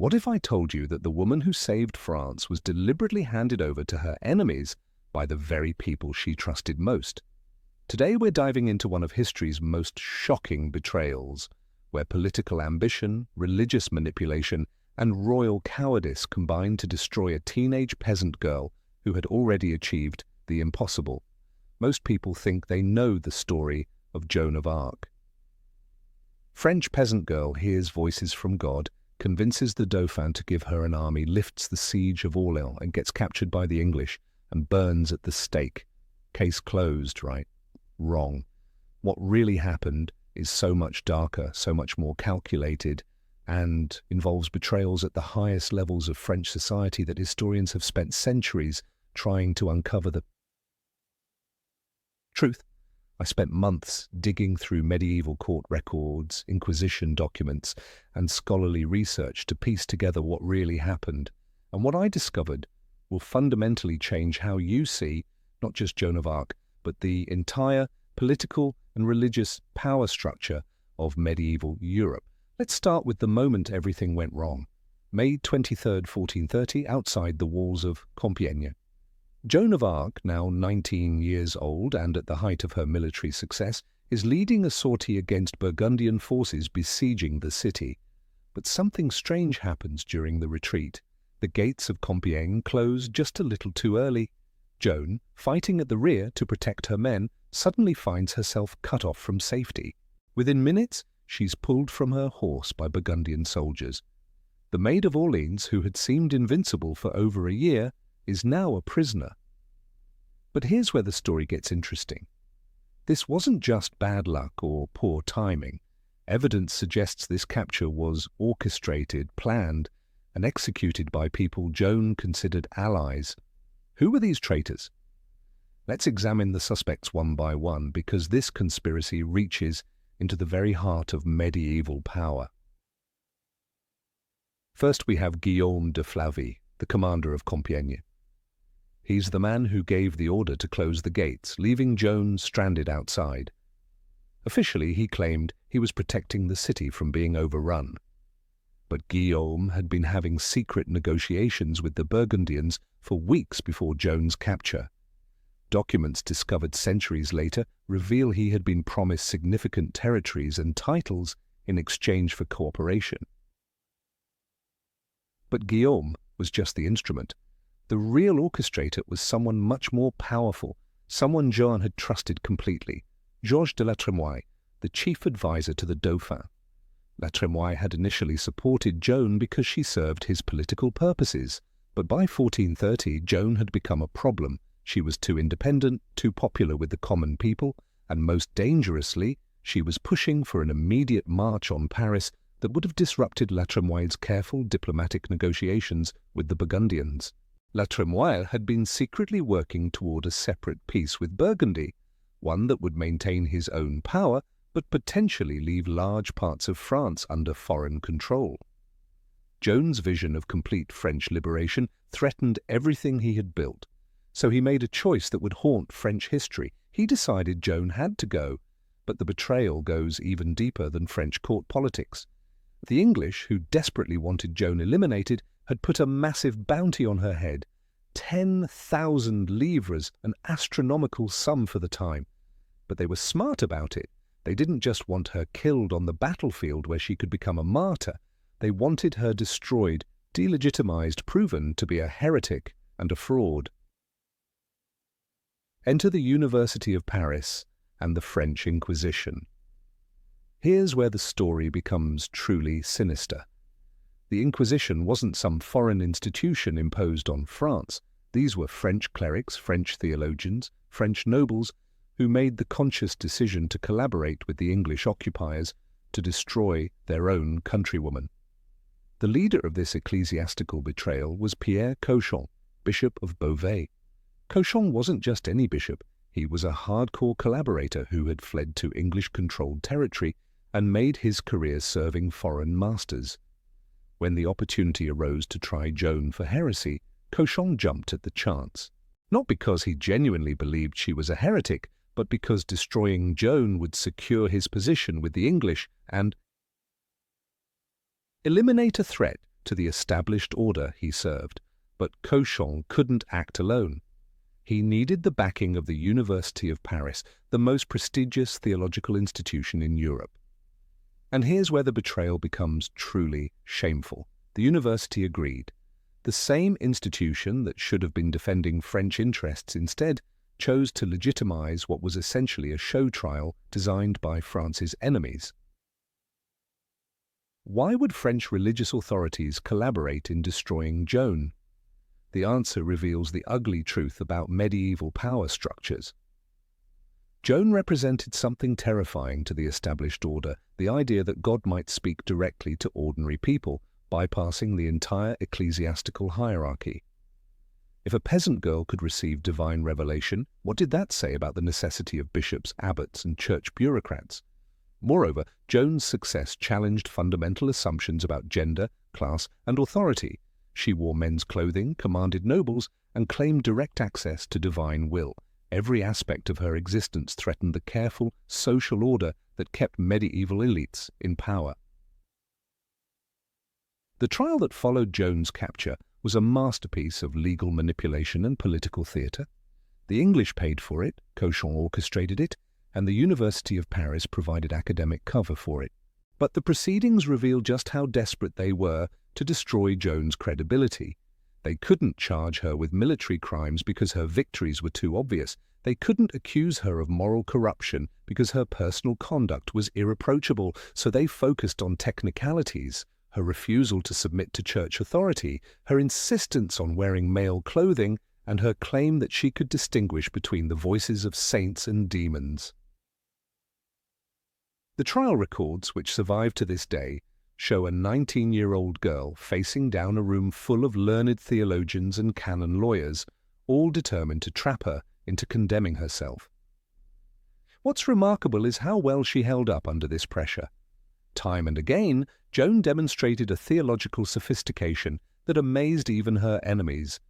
What if I told you that the woman who saved France was deliberately handed over to her enemies by the very people she trusted most? Today we're diving into one of history's most shocking betrayals, where political ambition, religious manipulation, and royal cowardice combined to destroy a teenage peasant girl who had already achieved the impossible. Most people think they know the story of Joan of Arc. French peasant girl hears voices from God, convinces the Dauphin to give her an army, lifts the siege of Orleans and gets captured by the English and burns at the stake. Case closed, right? Wrong. What really happened is so much darker, so much more calculated, and involves betrayals at the highest levels of French society that historians have spent centuries trying to uncover the truth. I spent months digging through medieval court records, Inquisition documents, and scholarly research to piece together what really happened. And what I discovered will fundamentally change how you see not just Joan of Arc, but the entire political and religious power structure of medieval Europe. Let's start with the moment everything went wrong. May 23rd, 1430, outside the walls of Compiègne. Joan of Arc, now 19 years old and at the height of her military success, is leading a sortie against Burgundian forces besieging the city. But something strange happens during the retreat. The gates of Compiègne close just a little too early. Joan, fighting at the rear to protect her men, suddenly finds herself cut off from safety. Within minutes, she's pulled from her horse by Burgundian soldiers. The Maid of Orleans, who had seemed invincible for over a year, is now a prisoner. But here's where the story gets interesting. This wasn't just bad luck or poor timing. Evidence suggests this capture was orchestrated, planned, and executed by people Joan considered allies. Who were these traitors? Let's examine the suspects one by one, because this conspiracy reaches into the very heart of medieval power. First we have Guillaume de Flavy, the commander of Compiègne. He's the man who gave the order to close the gates, leaving Joan stranded outside. Officially, he claimed he was protecting the city from being overrun. But Guillaume had been having secret negotiations with the Burgundians for weeks before Joan's capture. Documents discovered centuries later reveal he had been promised significant territories and titles in exchange for cooperation. But Guillaume was just the instrument. The real orchestrator was someone much more powerful, someone Joan had trusted completely, Georges de la Trémoille, the chief advisor to the Dauphin. La Trémoille had initially supported Joan because she served his political purposes, but by 1430 Joan had become a problem. She was too independent, too popular with the common people, and most dangerously, she was pushing for an immediate march on Paris that would have disrupted La Trémoille's careful diplomatic negotiations with the Burgundians. La Trémoille had been secretly working toward a separate peace with Burgundy, one that would maintain his own power but potentially leave large parts of France under foreign control. Joan's vision of complete French liberation threatened everything he had built, so he made a choice that would haunt French history. He decided Joan had to go, but the betrayal goes even deeper than French court politics. The English, who desperately wanted Joan eliminated, had put a massive bounty on her head, 10,000 livres, an astronomical sum for the time. But they were smart about it. They didn't just want her killed on the battlefield where she could become a martyr. They wanted her destroyed, delegitimized, proven to be a heretic and a fraud. Enter the University of Paris and the French Inquisition. Here's where the story becomes truly sinister. The Inquisition wasn't some foreign institution imposed on France. These were French clerics, French theologians, French nobles who made the conscious decision to collaborate with the English occupiers to destroy their own countrywoman. The leader of this ecclesiastical betrayal was Pierre Cauchon, Bishop of Beauvais. Cauchon wasn't just any bishop. He was a hardcore collaborator who had fled to English-controlled territory and made his career serving foreign masters. When the opportunity arose to try Joan for heresy, Cauchon jumped at the chance. Not because he genuinely believed she was a heretic, but because destroying Joan would secure his position with the English and eliminate a threat to the established order he served, but Cauchon couldn't act alone. He needed the backing of the University of Paris, the most prestigious theological institution in Europe. And here's where the betrayal becomes truly shameful. The university agreed. The same institution that should have been defending French interests instead chose to legitimize what was essentially a show trial designed by France's enemies. Why would French religious authorities collaborate in destroying Joan? The answer reveals the ugly truth about medieval power structures. Joan represented something terrifying to the established order, the idea that God might speak directly to ordinary people, bypassing the entire ecclesiastical hierarchy. If a peasant girl could receive divine revelation, what did that say about the necessity of bishops, abbots, and church bureaucrats? Moreover, Joan's success challenged fundamental assumptions about gender, class, and authority. She wore men's clothing, commanded nobles, and claimed direct access to divine will. Every aspect of her existence threatened the careful social order that kept medieval elites in power. The trial that followed Joan's capture was a masterpiece of legal manipulation and political theatre. The English paid for it, Cauchon orchestrated it, and the University of Paris provided academic cover for it. But the proceedings reveal just how desperate they were to destroy Joan's credibility. They couldn't charge her with military crimes because her victories were too obvious. They couldn't accuse her of moral corruption because her personal conduct was irreproachable, so they focused on technicalities: her refusal to submit to church authority, her insistence on wearing male clothing, and her claim that she could distinguish between the voices of saints and demons. The trial records, which survive to this day, show a 19-year-old girl facing down a room full of learned theologians and canon lawyers, all determined to trap her into condemning herself. What's remarkable is how well she held up under this pressure. Time and again, Joan demonstrated a theological sophistication that amazed even her enemies.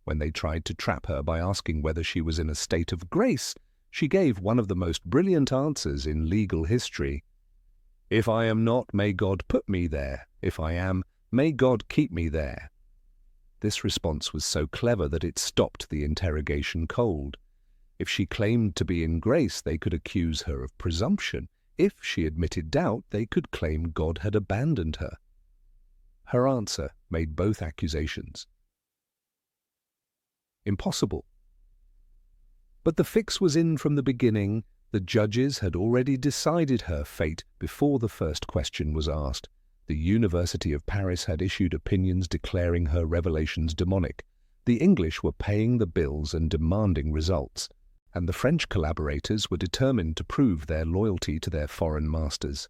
When they tried to trap her by asking whether she was in a state of grace, she gave one of the most brilliant answers in legal history. "If I am not, may God put me there. If I am, may God keep me there." This response was so clever that it stopped the interrogation cold. If she claimed to be in grace, they could accuse her of presumption. If she admitted doubt, they could claim God had abandoned her. Her answer made both accusations impossible. But the fix was in from the beginning. The judges had already decided her fate before the first question was asked. The University of Paris had issued opinions declaring her revelations demonic. The English were paying the bills and demanding results, and the French collaborators were determined to prove their loyalty to their foreign masters.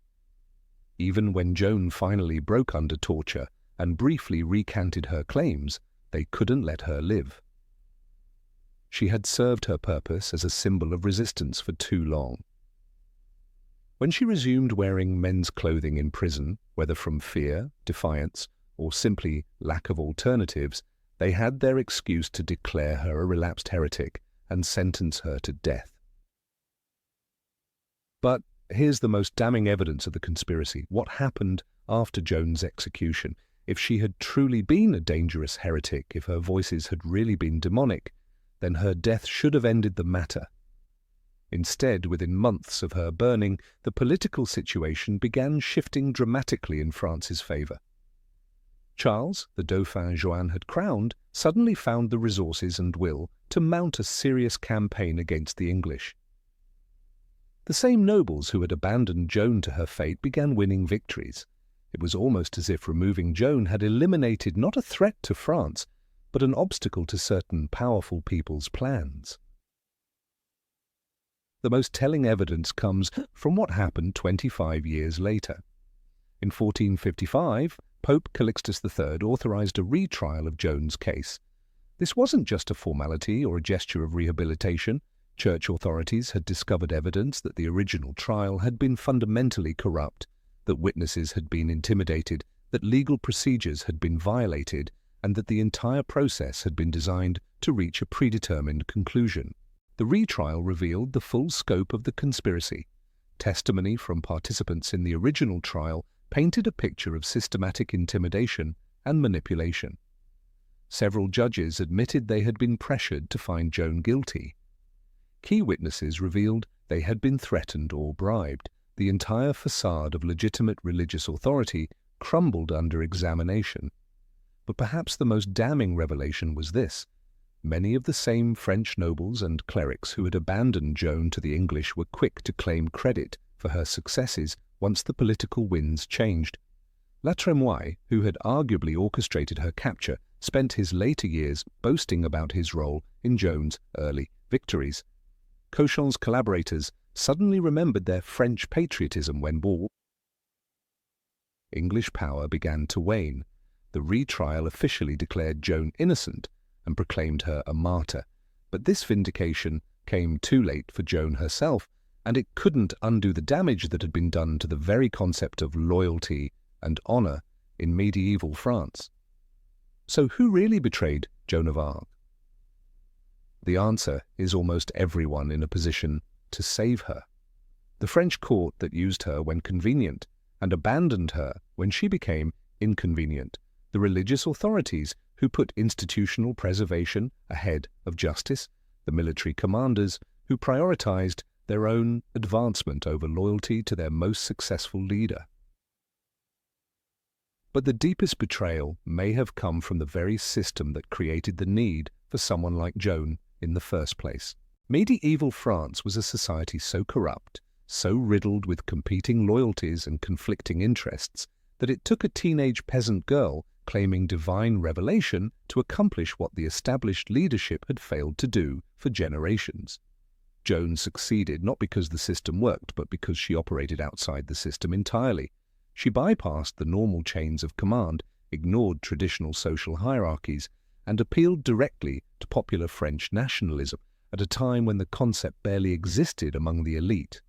Even when Joan finally broke under torture and briefly recanted her claims, they couldn't let her live. She had served her purpose as a symbol of resistance for too long. When she resumed wearing men's clothing in prison, whether from fear, defiance, or simply lack of alternatives, they had their excuse to declare her a relapsed heretic and sentence her to death. But here's the most damning evidence of the conspiracy: what happened after Joan's execution. If she had truly been a dangerous heretic, if her voices had really been demonic, then her death should have ended the matter. Instead, within months of her burning, the political situation began shifting dramatically in France's favour. Charles, the Dauphin Joan had crowned, suddenly found the resources and will to mount a serious campaign against the English. The same nobles who had abandoned Joan to her fate began winning victories. It was almost as if removing Joan had eliminated not a threat to France, but an obstacle to certain powerful people's plans. The most telling evidence comes from what happened 25 years later. In 1455, Pope Calixtus III authorized a retrial of Joan's case. This wasn't just a formality or a gesture of rehabilitation. Church authorities had discovered evidence that the original trial had been fundamentally corrupt, that witnesses had been intimidated, that legal procedures had been violated, and that the entire process had been designed to reach a predetermined conclusion. The retrial revealed the full scope of the conspiracy. Testimony from participants in the original trial painted a picture of systematic intimidation, and manipulation. Several judges admitted they had been pressured to find Joan guilty. Key witnesses revealed they had been threatened or bribed. The entire facade of legitimate religious authority crumbled under examination. But perhaps the most damning revelation was this. Many of the same French nobles and clerics who had abandoned Joan to the English were quick to claim credit for her successes once the political winds changed. La Trémoille, who had arguably orchestrated her capture, spent his later years boasting about his role in Joan's early victories. Cauchon's collaborators suddenly remembered their French patriotism when war. English power began to wane. The retrial officially declared Joan innocent and proclaimed her a martyr. But this vindication came too late for Joan herself, and it couldn't undo the damage that had been done to the very concept of loyalty and honor in medieval France. So who really betrayed Joan of Arc? The answer is almost everyone in a position to save her. The French court that used her when convenient and abandoned her when she became inconvenient. The religious authorities who put institutional preservation ahead of justice. The military commanders who prioritized their own advancement over loyalty to their most successful leader. But the deepest betrayal may have come from the very system that created the need for someone like Joan in the first place. Medieval France was a society so corrupt, so riddled with competing loyalties and conflicting interests, that it took a teenage peasant girl claiming divine revelation to accomplish what the established leadership had failed to do for generations. Joan succeeded not because the system worked, but because she operated outside the system entirely. She bypassed the normal chains of command, ignored traditional social hierarchies, and appealed directly to popular French nationalism at a time when the concept barely existed among the elite.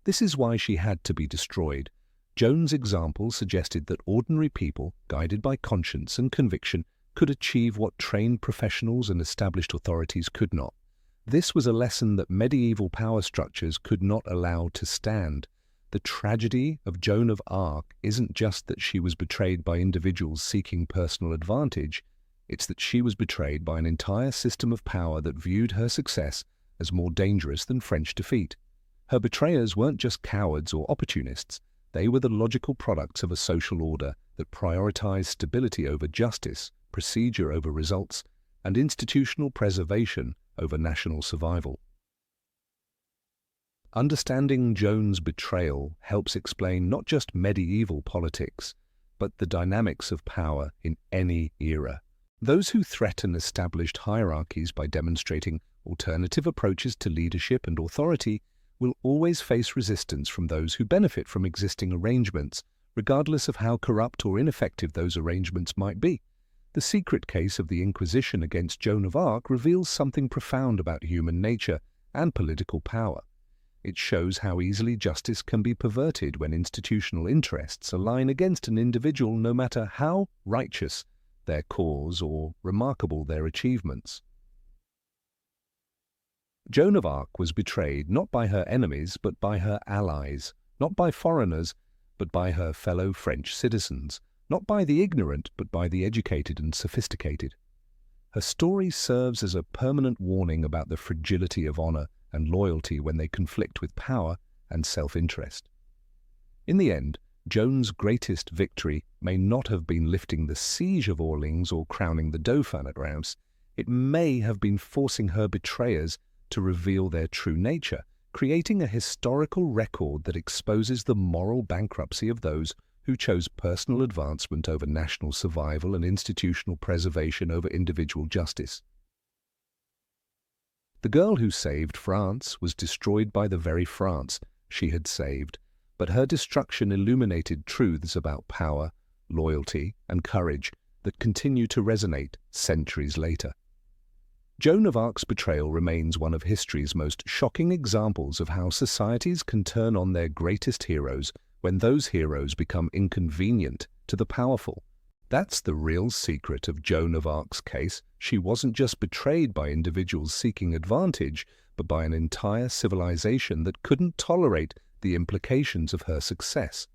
This is why she had to be destroyed. Joan's example suggested that ordinary people, guided by conscience and conviction, could achieve what trained professionals and established authorities could not. This was a lesson that medieval power structures could not allow to stand. The tragedy of Joan of Arc isn't just that she was betrayed by individuals seeking personal advantage, it's that she was betrayed by an entire system of power that viewed her success as more dangerous than French defeat. Her betrayers weren't just cowards or opportunists, they were the logical products of a social order that prioritized stability over justice, procedure over results, and institutional preservation over national survival. Understanding Joan's betrayal helps explain not just medieval politics, but the dynamics of power in any era. Those who threaten established hierarchies by demonstrating alternative approaches to leadership and authority will always face resistance from those who benefit from existing arrangements, regardless of how corrupt or ineffective those arrangements might be. The secret case of the Inquisition against Joan of Arc reveals something profound about human nature and political power. It shows how easily justice can be perverted when institutional interests align against an individual, no matter how righteous their cause or remarkable their achievements. Joan of Arc was betrayed not by her enemies but by her allies, not by foreigners but by her fellow French citizens, not by the ignorant but by the educated and sophisticated. Her story serves as a permanent warning about the fragility of honor and loyalty when they conflict with power and self-interest. In the end, Joan's greatest victory may not have been lifting the siege of Orleans or crowning the Dauphin at Reims. It may have been forcing her betrayers to reveal their true nature, creating a historical record that exposes the moral bankruptcy of those who chose personal advancement over national survival and institutional preservation over individual justice. The girl who saved France was destroyed by the very France she had saved, but her destruction illuminated truths about power, loyalty, and courage that continue to resonate centuries later. Joan of Arc's betrayal remains one of history's most shocking examples of how societies can turn on their greatest heroes when those heroes become inconvenient to the powerful. That's the real secret of Joan of Arc's case. She wasn't just betrayed by individuals seeking advantage, but by an entire civilization that couldn't tolerate the implications of her success.